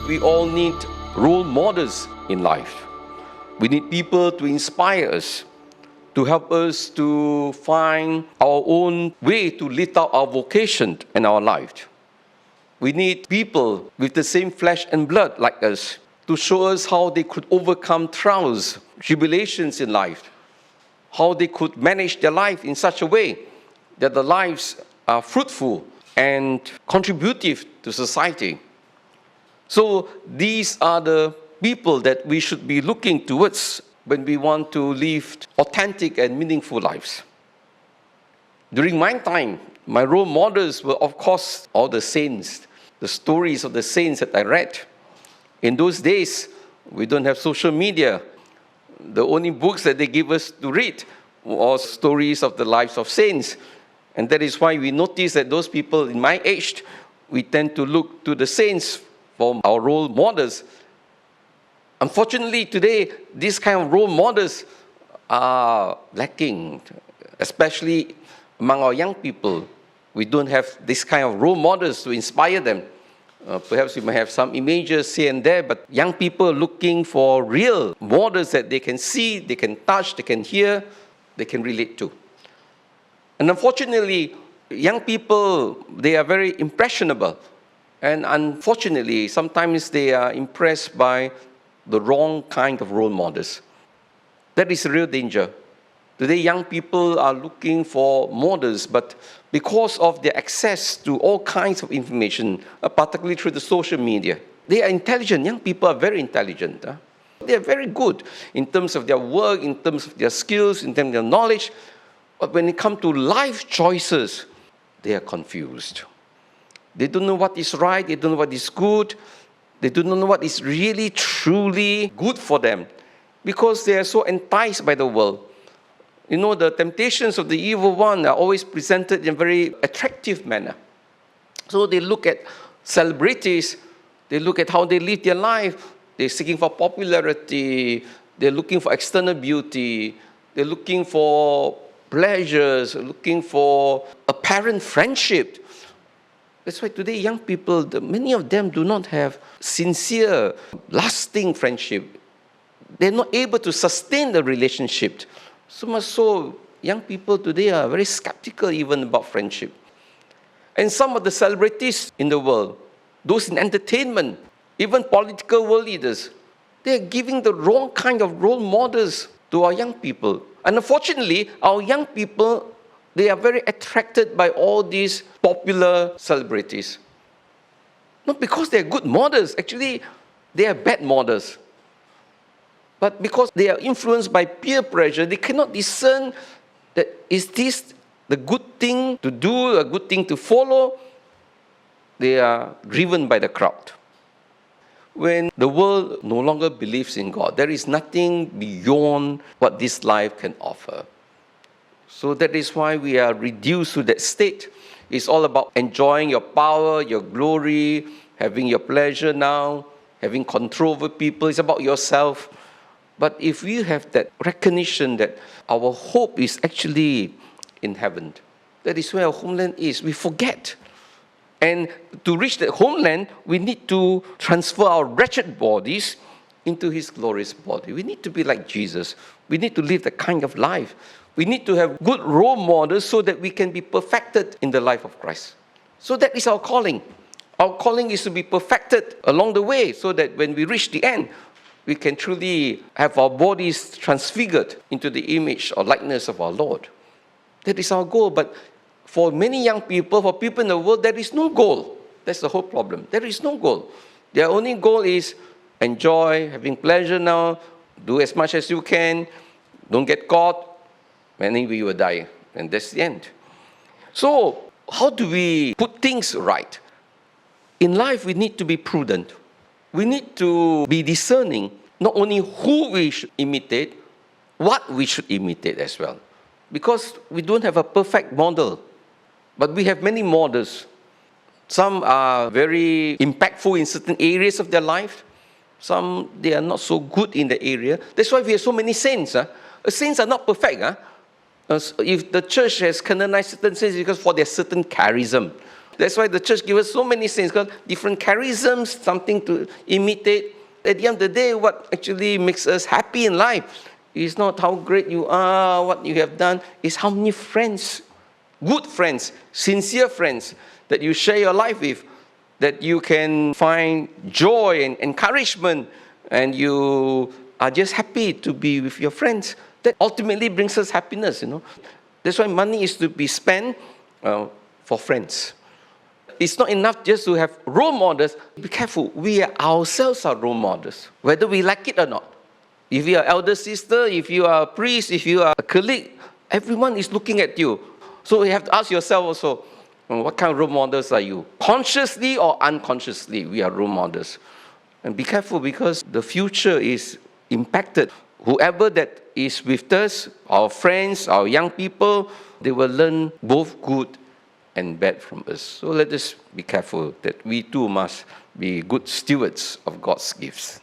We all need role models in life. We need people to inspire us, to help us to find our own way to live out our vocation in our life. We need people with the same flesh and blood like us to show us how they could overcome trials, tribulations in life, how they could manage their life in such a way that their lives are fruitful and contributive to society. So these are the people that we should be looking towards when we want to live authentic and meaningful lives. During my time, my role models were, of course, all the saints, the stories of the saints that I read. In those days, we don't have social media. The only books that they give us to read were stories of the lives of saints. And that is why we notice that those people in my age, we tend to look to the saints for our role models. Unfortunately, today, these kind of role models are lacking, especially among our young people. We don't have this kind of role models to inspire them. Perhaps we may have some images here and there, but young people are looking for real models that they can see, they can touch, they can hear, they can relate to. And unfortunately, young people, they are very impressionable. And unfortunately, sometimes they are impressed by the wrong kind of role models. That is a real danger. Today, young people are looking for models, but because of their access to all kinds of information, particularly through the social media, they are intelligent. Young people are very intelligent. They are very good in terms of their work, in terms of their skills, in terms of their knowledge. But when it comes to life choices, they are confused. They don't know what is right, they don't know what is good, they don't know what is really, truly good for them, because they are so enticed by the world. You know, the temptations of the evil one are always presented in a very attractive manner. So they look at celebrities, they look at how they live their life, they're seeking for popularity, they're looking for external beauty, they're looking for pleasures, looking for apparent friendship. That's why today young people, many of them do not have sincere, lasting friendship. They're not able to sustain the relationship. So much so, young people today are very skeptical even about friendship. And some of the celebrities in the world, those in entertainment, even political world leaders, they're giving the wrong kind of role models to our young people. And unfortunately, our young people, they are very attracted by all these popular celebrities. Not because they're good models, actually, they are bad models. But because they are influenced by peer pressure, they cannot discern that is this the good thing to do, a good thing to follow. They are driven by the crowd. When the world no longer believes in God, there is nothing beyond what this life can offer. So that is why we are reduced to that state. It's all about enjoying your power, your glory, having your pleasure now, having control over people. It's about yourself. But if we have that recognition that our hope is actually in heaven, that is where our homeland is, we forget. And to reach that homeland, we need to transfer our wretched bodies into His glorious body. We need to be like Jesus. We need to live that kind of life. We need to have good role models so that we can be perfected in the life of Christ. So that is our calling. Our calling is to be perfected along the way so that when we reach the end, we can truly have our bodies transfigured into the image or likeness of our Lord. That is our goal. But for many young people, for people in the world, there is no goal. That's the whole problem. There is no goal. Their only goal is enjoy, having pleasure now, do as much as you can, don't get caught, and then we will die. And that's the end. So, how do we put things right? In life, we need to be prudent. We need to be discerning, not only who we should imitate, what we should imitate as well. Because we don't have a perfect model, but we have many models. Some are very impactful in certain areas of their life. Some, they are not so good in the area. That's why we have so many saints. Saints are not perfect. If the church has canonized certain saints, because for their certain charism, That's why the church gives us so many saints, because different charisms, something to imitate. At the end of the day, what actually makes us happy in life is not how great you are, what you have done, is how many friends, good friends, sincere friends that you share your life with, that you can find joy and encouragement, and you are just happy to be with your friends. That ultimately brings us happiness, That's why money is to be spent for friends. It's not enough just to have role models. Be careful, we ourselves are role models, whether we like it or not. If you are elder sister, if you are a priest, if you are a colleague, everyone is looking at you. So you have to ask yourself also, what kind of role models are you? Consciously or unconsciously, we are role models. And be careful, because the future is impacted. Whoever that is with us, our friends, our young people, they will learn both good and bad from us. So let us be careful that we too must be good stewards of God's gifts.